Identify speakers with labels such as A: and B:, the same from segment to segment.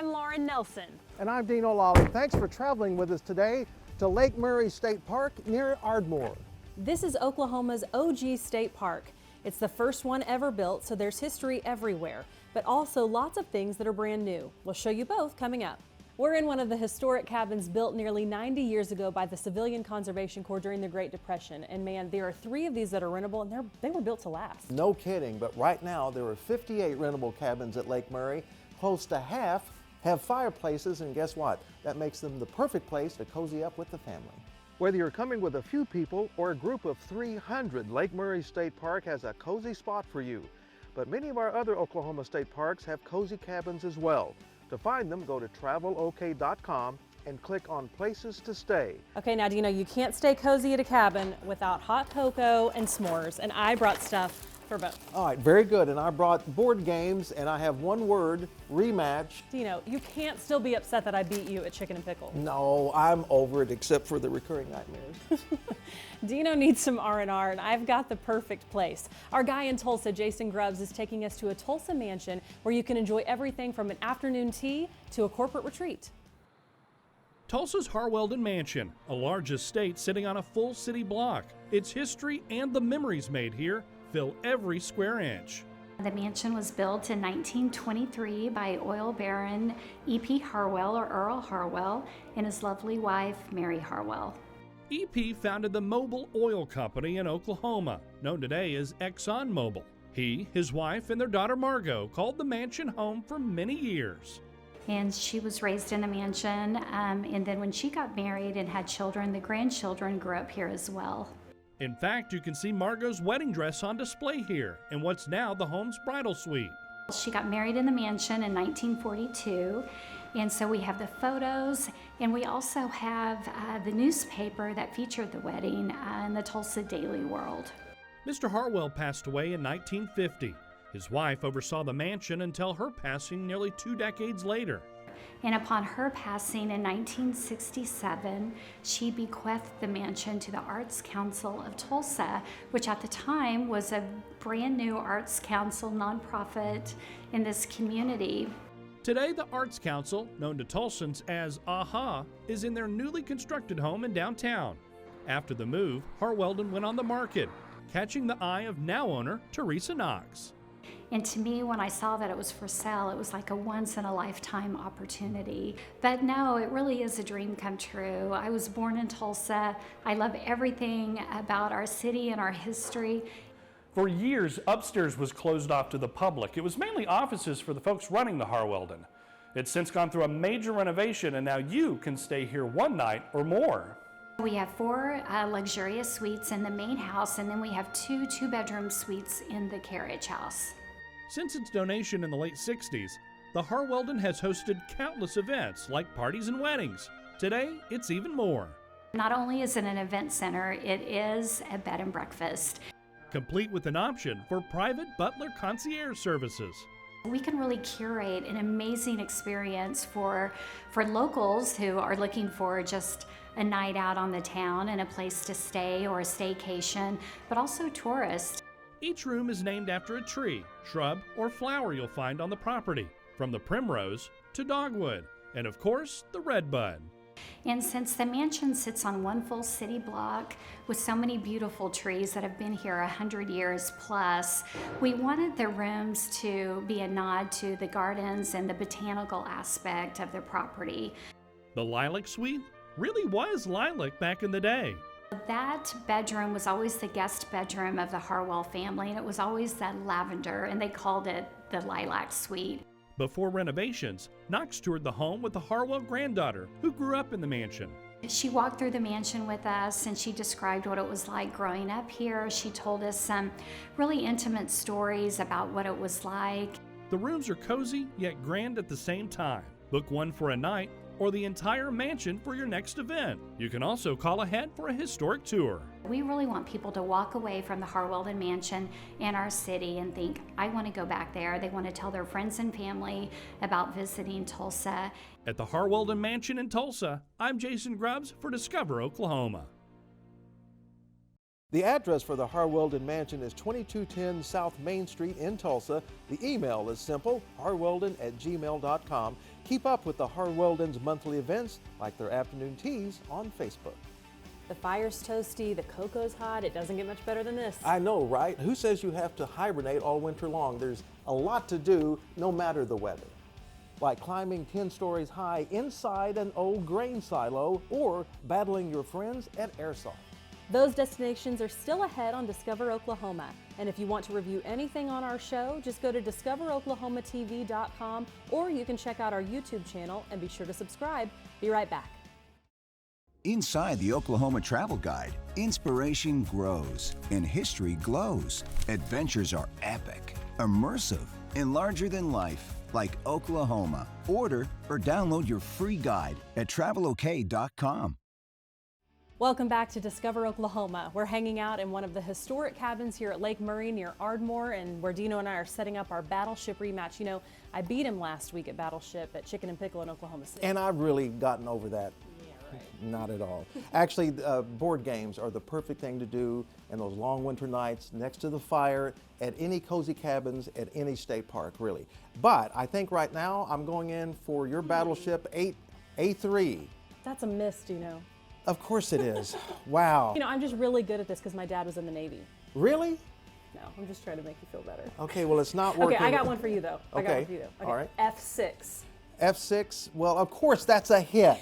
A: I'm Lauren Nelson.
B: And I'm Dean O'Lally. Thanks for traveling with us today to Lake Murray State Park near Ardmore.
A: This is Oklahoma's OG state park. It's the first one ever built, so there's history everywhere, but also lots of things that are brand new. We'll show you both coming up. We're in one of the historic cabins built nearly 90 years ago by the Civilian Conservation Corps during the Great Depression. And man, there are 3 of these that are rentable, and they were built to last.
B: No kidding, but right now there are 58 rentable cabins at Lake Murray. Close to half have fireplaces, and guess what? That makes them the perfect place to cozy up with the family. Whether you're coming with a few people or a group of 300, Lake Murray State Park has a cozy spot for you. But many of our other Oklahoma state parks have cozy cabins as well. To find them, go to travelok.com and click on Places to Stay.
A: Okay, now do you know you can't stay cozy at a cabin without hot cocoa and s'mores, and I brought stuff for both.
B: All right, very good. And I brought board games, and I have one word, rematch.
A: Dino, you can't still be upset that I beat you at Chicken and Pickle.
B: No, I'm over it except for the recurring nightmares.
A: Dino needs some R&R, and I've got the perfect place. Our guy in Tulsa, Jason Grubbs, is taking us to a Tulsa mansion where you can enjoy everything from an afternoon tea to a corporate retreat.
C: Tulsa's Harweldon Mansion, a large estate sitting on a full city block. Its history and the memories made here fill every square inch.
D: The mansion was built in 1923 by oil baron E.P. Harwell, or Earl Harwell, and his lovely wife, Mary Harwell.
C: E.P. founded the Mobil Oil Company in Oklahoma, known today as ExxonMobil. He, his wife, and their daughter Margot called the mansion home for many years.
D: And she was raised in the mansion, and then when she got married and had children, the grandchildren grew up here as well.
C: In fact, you can see Margot's wedding dress on display here in what's now the home's bridal suite.
D: She got married in the mansion in 1942, and so we have the photos, and we also have the newspaper that featured the wedding in the Tulsa Daily World.
C: Mr. Harwell passed away in 1950. His wife oversaw the mansion until her passing nearly 2 decades later.
D: And upon her passing in 1967, she bequeathed the mansion to the Arts Council of Tulsa, which at the time was a brand new Arts Council nonprofit in this community.
C: Today, the Arts Council, known to Tulsans as AHA, is in their newly constructed home in downtown. After the move, Harweldon went on the market, catching the eye of now owner Teresa Knox.
D: And to me, when I saw that it was for sale, it was like a once-in-a-lifetime opportunity. But no, it really is a dream come true. I was born in Tulsa. I love everything about our city and our history.
E: For years, upstairs was closed off to the public. It was mainly offices for the folks running the Harweldon. It's since gone through a major renovation, and now you can stay here one night or more.
D: We have 4 luxurious suites in the main house, and then we have 2 two-bedroom suites in the carriage house.
C: Since its donation in the late 60s, the Harweldon has hosted countless events like parties and weddings. Today, it's even more.
D: Not only is it an event center, it is a bed and breakfast.
C: Complete with an option for private butler concierge services.
D: We can really curate an amazing experience for locals who are looking for just a night out on the town and a place to stay or a staycation, but also tourists.
C: Each room is named after a tree, shrub, or flower you'll find on the property, from the primrose to dogwood, and of course, the redbud.
D: And since the mansion sits on one full city block with so many beautiful trees that have been here 100 years plus, we wanted the rooms to be a nod to the gardens and the botanical aspect of the property.
C: The Lilac Suite really was lilac back in the day.
D: That bedroom was always the guest bedroom of the Harwell family, and it was always that lavender, and they called it the Lilac Suite.
C: Before renovations, Knox toured the home with the Harwell granddaughter, who grew up in the mansion.
D: She walked through the mansion with us, and she described what it was like growing up here. She told us some really intimate stories about what it was like.
C: The rooms are cozy yet grand at the same time. Book one for a night or the entire mansion for your next event. You can also call ahead for a historic tour.
D: We really want people to walk away from the Harweldon Mansion and our city and think, I want to go back there. They want to tell their friends and family about visiting Tulsa.
C: At the Harweldon Mansion in Tulsa, I'm Jason Grubbs for Discover Oklahoma.
B: The address for the Harwelden Mansion is 2210 South Main Street in Tulsa. The email is simple, harwelden@gmail.com. Keep up with the Harwelden's monthly events like their afternoon teas on Facebook.
A: The fire's toasty, the cocoa's hot. It doesn't get much better than this.
B: I know, right? Who says you have to hibernate all winter long? There's a lot to do no matter the weather. Like climbing 10 stories high inside an old grain silo or battling your friends at Airsoft.
A: Those destinations are still ahead on Discover Oklahoma. And if you want to review anything on our show, just go to discoveroklahomatv.com, or you can check out our YouTube channel and be sure to subscribe. Be right back.
F: Inside the Oklahoma Travel Guide, inspiration grows and history glows. Adventures are epic, immersive, and larger than life, like Oklahoma. Order or download your free guide at travelok.com.
A: Welcome back to Discover Oklahoma. We're hanging out in one of the historic cabins here at Lake Murray near Ardmore, and where Dino and I are setting up our Battleship rematch. You know, I beat him last week at Battleship at Chicken and Pickle in Oklahoma City.
B: And I've really gotten over that. Not at all. Actually, board games are the perfect thing to do in those long winter nights next to the fire at any cozy cabins at any state park, really. But I think right now I'm going in for your Battleship 8A3.
A: That's a miss, Dino.
B: Of course it is. Wow.
A: You know, I'm just really good at this because my dad was in the Navy.
B: Really?
A: No, I'm just trying to make you feel better.
B: Okay, well, it's not working.
A: Okay, I got one for you, though. I got
B: Okay,
A: one for you, though. Okay.
B: all right.
A: F6.
B: F6, well, of course, that's a hit.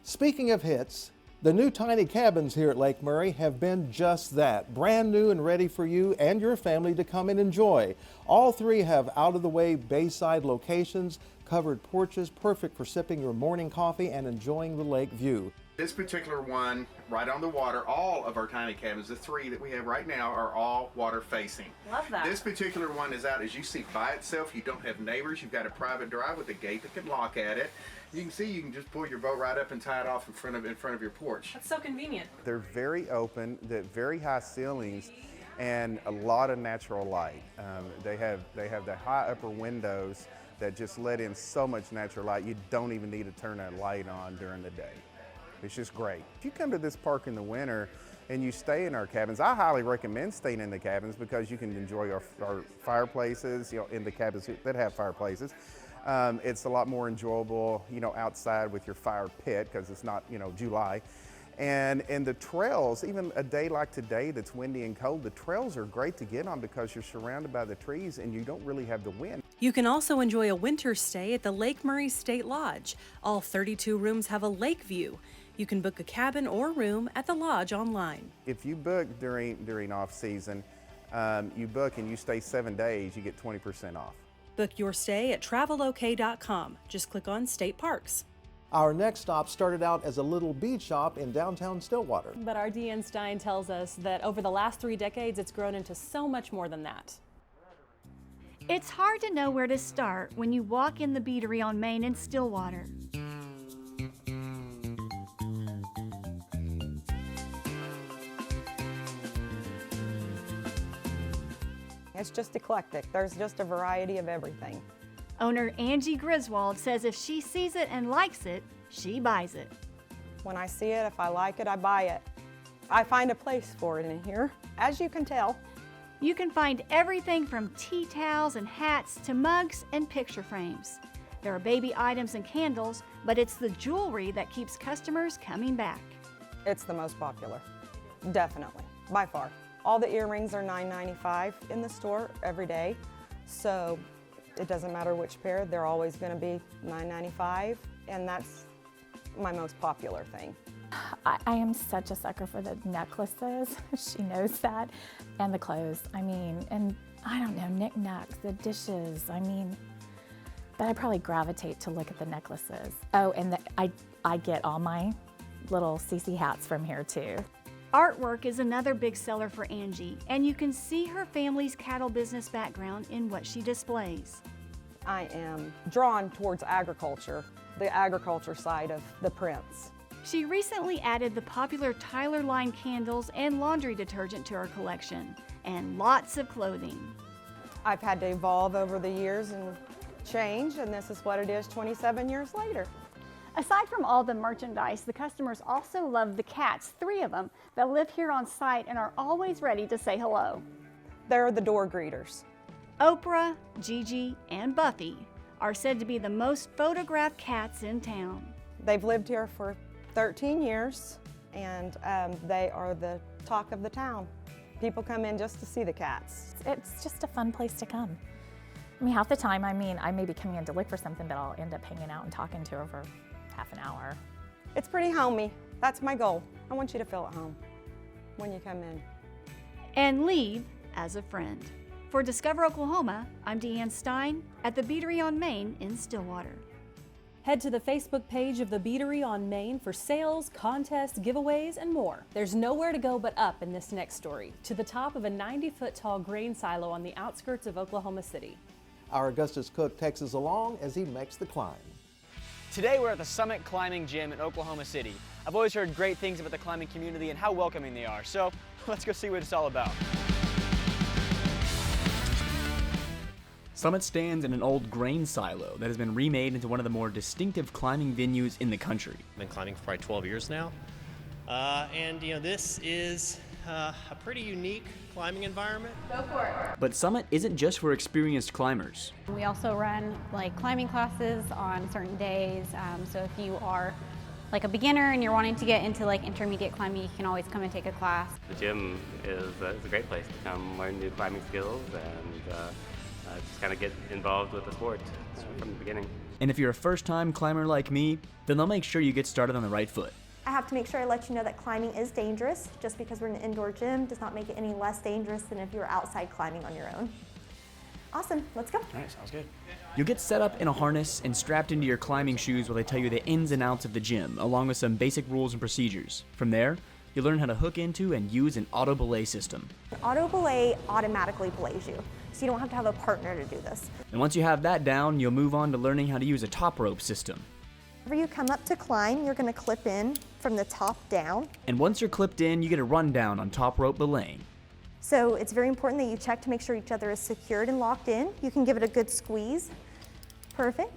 B: Speaking of hits, the new tiny cabins here at Lake Murray have been just that, brand new and ready for you and your family to come and enjoy. All three have out-of-the-way bayside locations, covered porches, perfect for sipping your morning coffee and enjoying the lake view.
G: This particular one, right on the water, all of our tiny cabins, the three that we have right now, are all water facing.
A: Love that.
G: This particular one is out, as you see, by itself. You don't have neighbors. You've got a private drive with a gate that can lock at it. You can see you can just pull your boat right up and tie it off in front of your porch.
A: That's so convenient.
H: They're very open, they're very high ceilings, and a lot of natural light. They have the high upper windows that just let in so much natural light. You don't even need to turn that light on during the day. It's just great. If you come to this park in the winter and you stay in our cabins, I highly recommend staying in the cabins because you can enjoy our fireplaces, you know, in the cabins that have fireplaces. It's a lot more enjoyable, you know, outside with your fire pit because it's not, you know, July. And the trails, even a day like today that's windy and cold, the trails are great to get on because you're surrounded by the trees and you don't really have the wind.
A: You can also enjoy a winter stay at the Lake Murray State Lodge. All 32 rooms have a lake view. You can book a cabin or room at the lodge online.
H: If you book during off season, you book and you stay 7 days, you get 20% off.
A: Book your stay at travelok.com. Just click on State Parks.
B: Our next stop started out as a little bead shop in downtown Stillwater.
A: But our Deanne Stein tells us that over the last 3 decades, it's grown into so much more than that.
I: It's hard to know where to start when you walk in the beatery on Main in Stillwater.
J: It's just eclectic. There's just a variety of everything.
I: Owner Angie Griswold says if she sees it and likes it, she buys it.
J: When I see it, if I like it, I buy it. I find a place for it in here, as you can tell.
I: You can find everything from tea towels and hats to mugs and picture frames. There are baby items and candles, but it's the jewelry that keeps customers coming back.
J: It's the most popular, definitely, by far. All the earrings are $9.95 in the store every day, so it doesn't matter which pair, they're always going to be $9.95, and that's my most popular thing.
K: I am such a sucker for the necklaces, she knows that, and the clothes. I mean, and I don't know, knickknacks, the dishes, I mean, but I probably gravitate to look at the necklaces. Oh, and I get all my little CC hats from here too.
I: Artwork is another big seller for Angie, and you can see her family's cattle business background in what she displays.
J: I am drawn towards agriculture, the agriculture side of the prints.
I: She recently added the popular Tyler line candles and laundry detergent to her collection, and lots of clothing.
J: I've had to evolve over the years and change, and this is what it is 27 years later.
I: Aside from all the merchandise, the customers also love the cats, 3 of them, that live here on site and are always ready to say hello.
J: They're the door greeters.
I: Oprah, Gigi, and Buffy are said to be the most photographed cats in town.
J: They've lived here for 13 years, and they are the talk of the town. People come in just to see the cats.
K: It's just a fun place to come. I mean, half the time, I may be coming in to look for something, but I'll end up hanging out and talking to her for half an hour.
J: It's pretty homey. That's my goal. I want you to feel at home when you come in.
I: And leave as a friend. For Discover Oklahoma, I'm Deanne Stein at the Beatery on Main in Stillwater.
A: Head to the Facebook page of the Beatery on Main for sales, contests, giveaways, and more. There's nowhere to go but up in this next story, to the top of a 90-foot tall grain silo on the outskirts of Oklahoma City.
B: Our Augustus Cook takes us along as he makes the climb.
L: Today we're at the Summit Climbing Gym in Oklahoma City. I've always heard great things about the climbing community and how welcoming they are, so let's go see what it's all about.
M: Summit stands in an old grain silo that has been remade into one of the more distinctive climbing venues in the country.
N: I've been climbing for probably 12 years now, and this is a pretty unique climbing environment.
O: Go for it.
M: But Summit isn't just for experienced climbers.
O: We also run climbing classes on certain days, so if you are a beginner and you're wanting to get into intermediate climbing, you can always come and take a class.
P: The gym is a great place to come learn new climbing skills and just kind of get involved with the sport from the beginning.
M: And if you're a first-time climber like me, then they'll make sure you get started on the right foot.
Q: I have to make sure I let you know that climbing is dangerous. Just because we're in an indoor gym does not make it any less dangerous than if you're outside climbing on your own. Awesome, let's go.
M: All right, sounds good. You'll get set up in a harness and strapped into your climbing shoes while they tell you the ins and outs of the gym, along with some basic rules and procedures. From there, you'll learn how to hook into and use an auto belay system.
Q: Auto belay automatically belays you, so you don't have to have a partner to do this.
M: And once you have that down, you'll move on to learning how to use a top rope system.
Q: Whenever you come up to climb, you're going to clip in from the top down.
M: And once you're clipped in, you get a rundown on top rope belaying.
Q: So it's very important that you check to make sure each other is secured and locked in. You can give it a good squeeze. Perfect.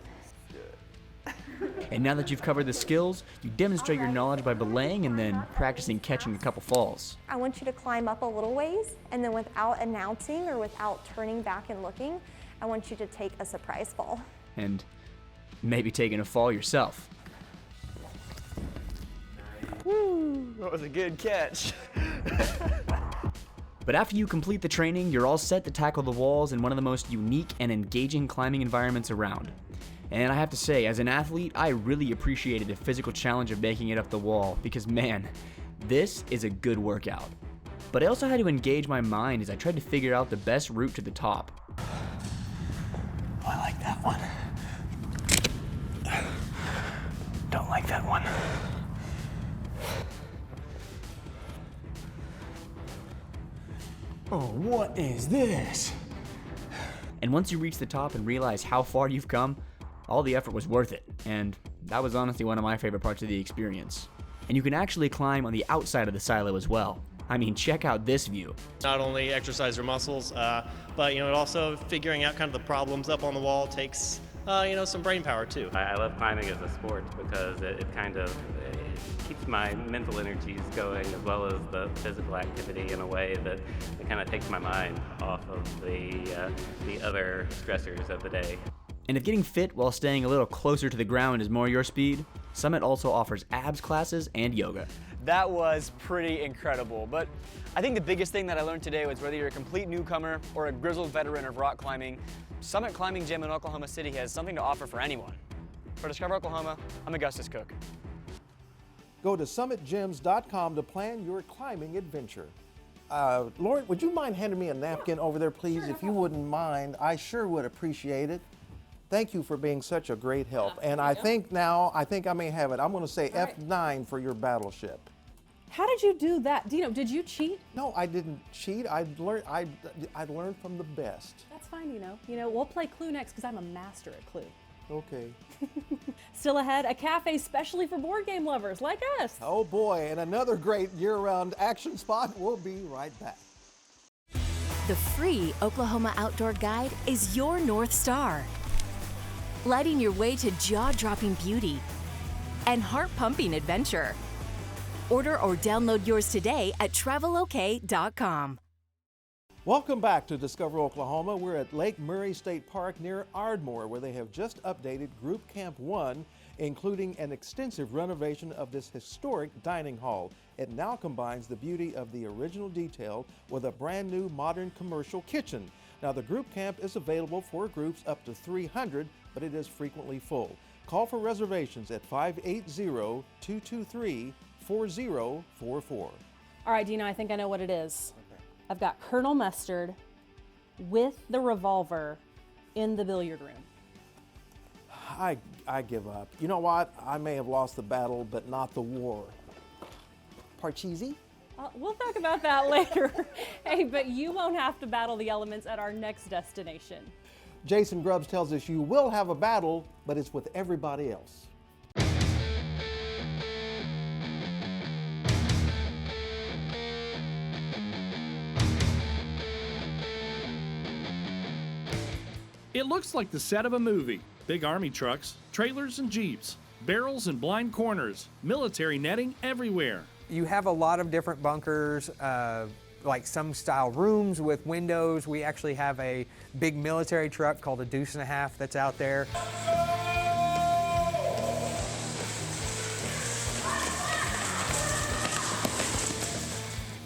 M: And now that you've covered the skills, you demonstrate your knowledge by belaying and then practicing catching a couple falls.
Q: I want you to climb up a little ways, and then without announcing or without turning back and looking, I want you to take a surprise fall.
M: And maybe taking a fall yourself.
L: Woo, that was a good catch.
M: But after you complete the training, you're all set to tackle the walls in one of the most unique and engaging climbing environments around. And I have to say, as an athlete, I really appreciated the physical challenge of making it up the wall because, man, this is a good workout. But I also had to engage my mind as I tried to figure out the best route to the top.
L: I like that one. Don't like that one.
M: Oh, what is this? And once you reach the top and realize how far you've come, all the effort was worth it. And that was honestly one of my favorite parts of the experience. And you can actually climb on the outside of the silo as well. I mean, check out this view.
N: Not only exercise your muscles, but it also figuring out kind of the problems up on the wall takes some brain power too.
P: I love climbing as a sport because it kind of keeps my mental energies going as well as the physical activity in a way that it kind of takes my mind off of the other stressors of the day.
M: And if getting fit while staying a little closer to the ground is more your speed, Summit also offers abs classes and yoga.
L: That was pretty incredible, but I think the biggest thing that I learned today was whether you're a complete newcomer or a grizzled veteran of rock climbing, Summit Climbing Gym in Oklahoma City has something to offer for anyone. For Discover Oklahoma, I'm Augustus Cook.
B: Go to summitgyms.com to plan your climbing adventure. Lauren, would you mind handing me a napkin over there, please? Sure, if you wouldn't mind, I sure would appreciate it. Thank you for being such a great help. And I think I may have it. I'm going to say F9 for your battleship.
A: How did you do that? Did you cheat?
B: No, I didn't cheat. I learned from the best.
A: That's fine, we'll play Clue next because I'm a master at Clue.
B: Okay.
A: Still ahead, a cafe specially for board game lovers like us.
B: Oh boy, and another great year-round action spot. We'll be right back.
R: The free Oklahoma Outdoor Guide is your North Star, lighting your way to jaw-dropping beauty, and heart-pumping adventure. Order or download yours today at travelok.com.
B: Welcome back to Discover Oklahoma. We're at Lake Murray State Park near Ardmore, where they have just updated Group Camp 1, including an extensive renovation of this historic dining hall. It now combines the beauty of the original detail with a brand new modern commercial kitchen. Now, the group camp is available for groups up to 300, but it is frequently full. Call for reservations at 580-223-4044.
A: All right, Dino, I think I know what it is. I've got Colonel Mustard with the revolver in the billiard room.
B: I give up. You know what? I may have lost the battle, but not the war. Parcheesi?
A: We'll talk about that later. Hey, but you won't have to battle the elements at our next destination.
B: Jason Grubbs tells us you will have a battle, but it's with everybody else.
C: It looks like the set of a movie. Big army trucks, trailers and jeeps, barrels and blind corners, military netting everywhere.
S: You have a lot of different bunkers, like some style rooms with windows. We actually have a big military truck called a Deuce and a Half that's out there.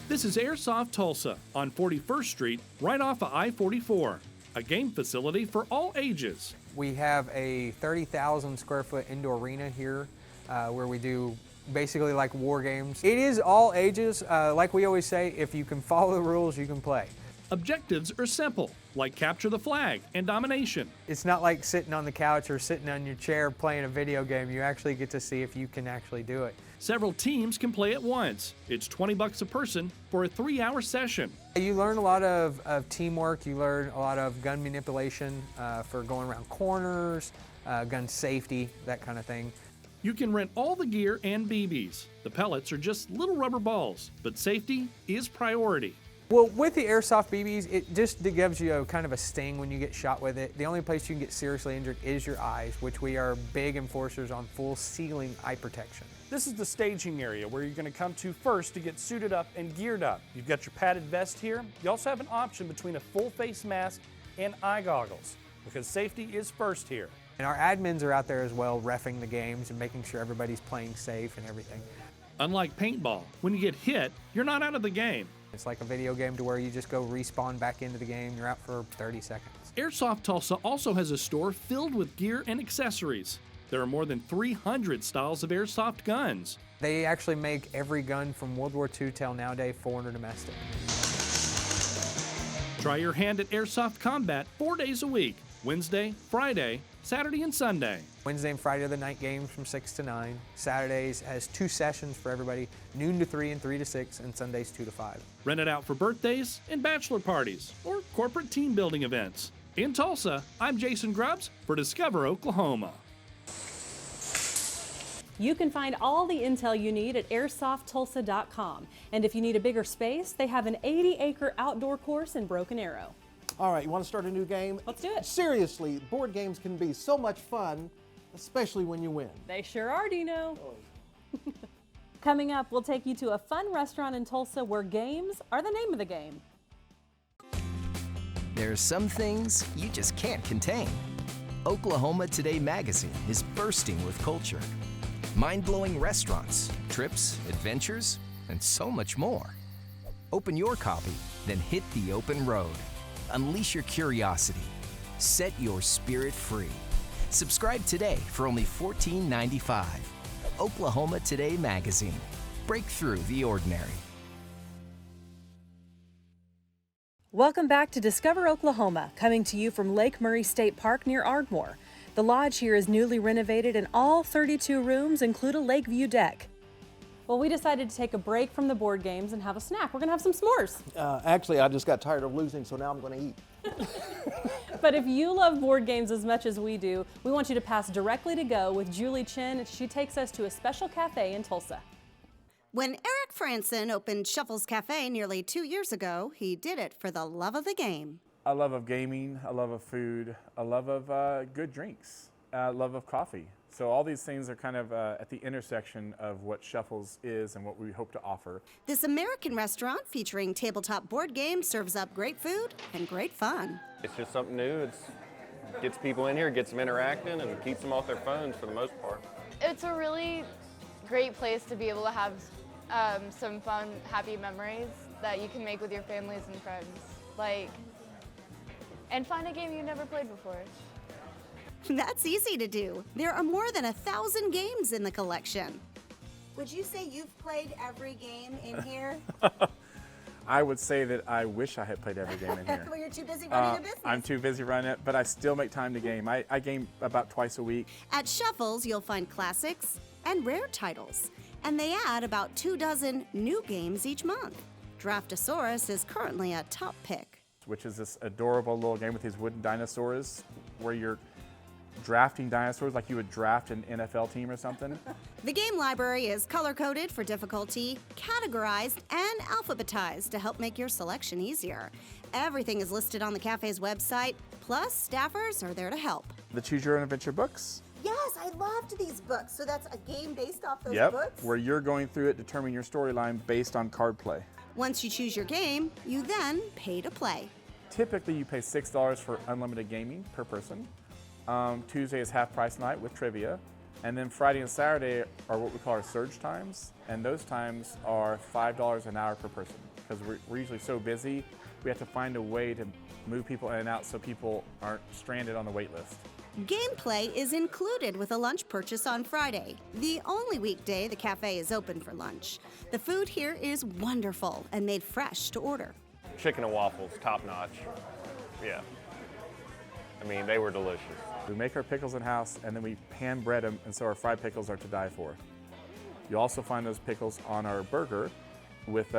C: This is Airsoft Tulsa on 41st Street, right off of I-44. A game facility for all ages.
S: We have a 30,000 square foot indoor arena here where we do basically like war games. It is all ages. Like we always say, if you can follow the rules, you can play.
C: Objectives are simple, like capture the flag and domination.
S: It's not like sitting on the couch or sitting on your chair playing a video game. You actually get to see if you can actually do it.
C: Several teams can play at once. It's $20 a person for a 3-hour session.
S: You learn a lot of teamwork. You learn a lot of gun manipulation for going around corners, gun safety, that kind of thing.
C: You can rent all the gear and BBs. The pellets are just little rubber balls, but safety is priority.
S: Well, with the airsoft BBs, it just gives you kind of a sting when you get shot with it. The only place you can get seriously injured is your eyes, which we are big enforcers on full ceiling eye protection.
E: This is the staging area where you're going to come to first to get suited up and geared up. You've got your padded vest here. You also have an option between a full face mask and eye goggles, because safety is first here.
S: And our admins are out there as well, reffing the games and making sure everybody's playing safe and everything.
C: Unlike paintball, when you get hit, you're not out of the game.
S: It's like a video game to where you just go respawn back into the game. You're out for 30 seconds.
C: Airsoft Tulsa also has a store filled with gear and accessories. There are more than 300 styles of airsoft guns.
S: They actually make every gun from World War II till nowadays, foreign or domestic.
C: Try your hand at Airsoft Combat 4 days a week, Wednesday, Friday, Saturday, and Sunday.
S: Wednesday and Friday are the night games from 6 to 9. Saturdays has 2 sessions for everybody, noon to 3 and 3 to 6, and Sundays 2 to 5.
C: Rent it out for birthdays and bachelor parties or corporate team building events. In Tulsa, I'm Jason Grubbs for Discover Oklahoma.
A: You can find all the intel you need at AirsoftTulsa.com. And if you need a bigger space, they have an 80-acre outdoor course in Broken Arrow.
B: All right, you want to start a new game?
A: Let's do it.
B: Seriously, board games can be so much fun, especially when you win.
A: They sure are, Dino. Coming up, we'll take you to a fun restaurant in Tulsa where games are the name of the game.
T: There are some things you just can't contain. Oklahoma Today magazine is bursting with culture. Mind-blowing restaurants, trips, adventures, and so much more. Open your copy, then hit the open road. Unleash your curiosity. Set your spirit free. Subscribe today for only $14.95. Oklahoma Today magazine. Break through the ordinary.
A: Welcome back to Discover Oklahoma, coming to you from Lake Murray State Park near Ardmore. The lodge here is newly renovated and all 32 rooms include a lake view deck. Well, we decided to take a break from the board games and have a snack. We're gonna have some s'mores.
B: Actually, I just got tired of losing, so now I'm gonna eat.
A: But if you love board games as much as we do, we want you to pass directly to go with Julie Chin. She takes us to a special cafe in Tulsa.
U: When Eric Franson opened Shuffles Cafe nearly 2 years ago, he did it for the love of the game.
V: A love of gaming, a love of food, a love of good drinks.
D: love of coffee. So all these things are kind of at the intersection of what Shuffles is and what we hope to offer.
U: This American restaurant featuring tabletop board games serves up great food and great fun.
V: It's just something new. It gets people in here, gets them interacting, and keeps them off their phones for the most part.
W: It's a really great place to be able to have some fun, happy memories that you can make with your families and friends. And find a game you've never played before.
U: That's easy to do. There are more than 1,000 games in the collection. Would you say you've played every game in here?
D: I would say that I wish I had played every game in here.
U: Well, you're too busy running your business.
D: I'm too busy running it, but I still make time to game. I game about twice a week.
U: At Shuffles, you'll find classics and rare titles, and they add about 24 new games each month. Draftosaurus is currently a top pick.
D: Which is this adorable little game with these wooden dinosaurs where you're drafting dinosaurs like you would draft an NFL team or something.
U: The game library is color-coded for difficulty, categorized, and alphabetized to help make your selection easier. Everything is listed on the cafe's website, plus staffers are there to help.
D: The Choose Your Own Adventure books.
U: Yes, I loved these books. So that's a game based off those
D: Yep,
U: books?
D: where you're going through it, determining your storyline based on card play.
U: Once you choose your game, you then pay to play.
D: Typically, you pay $6 for unlimited gaming per person. Tuesday is half price night with trivia. And then Friday and Saturday are what we call our surge times. And those times are $5 an hour per person. Because we're usually so busy, we have to find a way to move people in and out so people aren't stranded on the wait list.
U: Gameplay is included with a lunch purchase on Friday, the only weekday the cafe is open for lunch. The food here is wonderful and made fresh to order.
V: Chicken and waffles, top notch. Yeah. I mean, they were delicious.
D: We make our pickles in-house and then we pan bread them, and so our fried pickles are to die for. You'll also find those pickles on our burger with,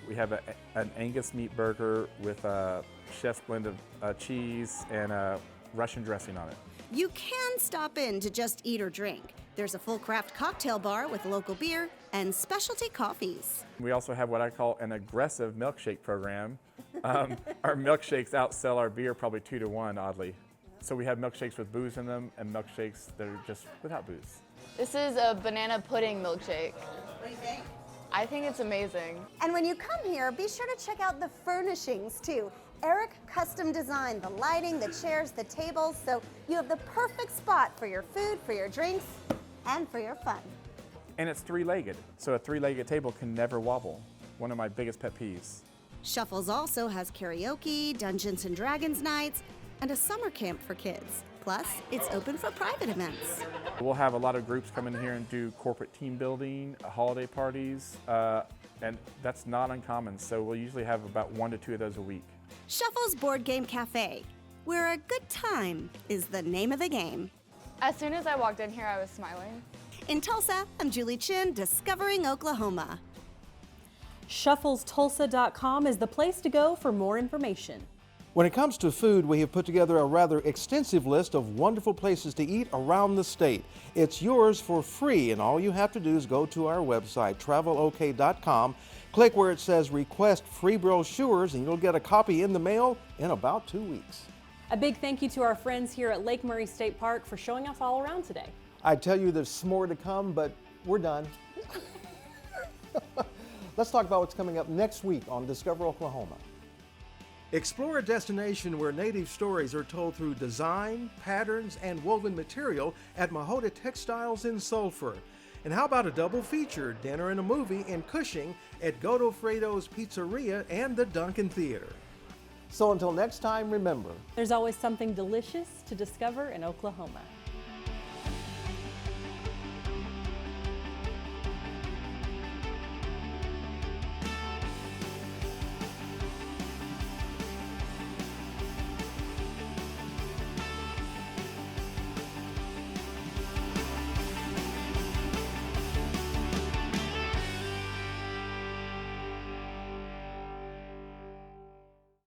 D: we have an Angus meat burger with a chef's blend of cheese and a Russian dressing on it.
U: You can stop in to just eat or drink. There's a full craft cocktail bar with local beer and specialty coffees.
D: We also have what I call an aggressive milkshake program. Our milkshakes outsell our beer probably 2 to 1, oddly. So we have milkshakes with booze in them and milkshakes that are just without booze.
W: This is a banana pudding milkshake.
U: What do you think?
W: I think it's amazing.
U: And when you come here, be sure to check out the furnishings too. Eric custom designed the lighting, the chairs, the tables, so you have the perfect spot for your food, for your drinks, and for your fun.
D: And it's three-legged, so a three-legged table can never wobble. One of my biggest pet peeves.
U: Shuffles also has karaoke, Dungeons and Dragons nights, and a summer camp for kids. Plus, it's open for private events.
D: We'll have a lot of groups come in here and do corporate team building, holiday parties, and that's not uncommon, so we'll usually have about 1 to 2 of those a week.
U: Shuffles Board Game Cafe, where a good time is the name of the game.
W: As soon as I walked in here, I was smiling.
U: In Tulsa, I'm Julie Chin, discovering Oklahoma.
A: ShufflesTulsa.com is the place to go for more information.
B: When it comes to food, we have put together a rather extensive list of wonderful places to eat around the state. It's yours for free, and all you have to do is go to our website, travelok.com, click where it says Request Free Brochures, and you'll get a copy in the mail in about 2 weeks.
A: A big thank you to our friends here at Lake Murray State Park for showing us all around today.
B: I tell you there's more to come, but we're done. Let's talk about what's coming up next week on Discover Oklahoma. Explore a destination where native stories are told through design, patterns, and woven material at Mahota Textiles in Sulphur. And how about a double feature, dinner and a movie in Cushing at Godofredo's Pizzeria and the Duncan Theater. So until next time, remember,
A: there's always something delicious to discover in Oklahoma.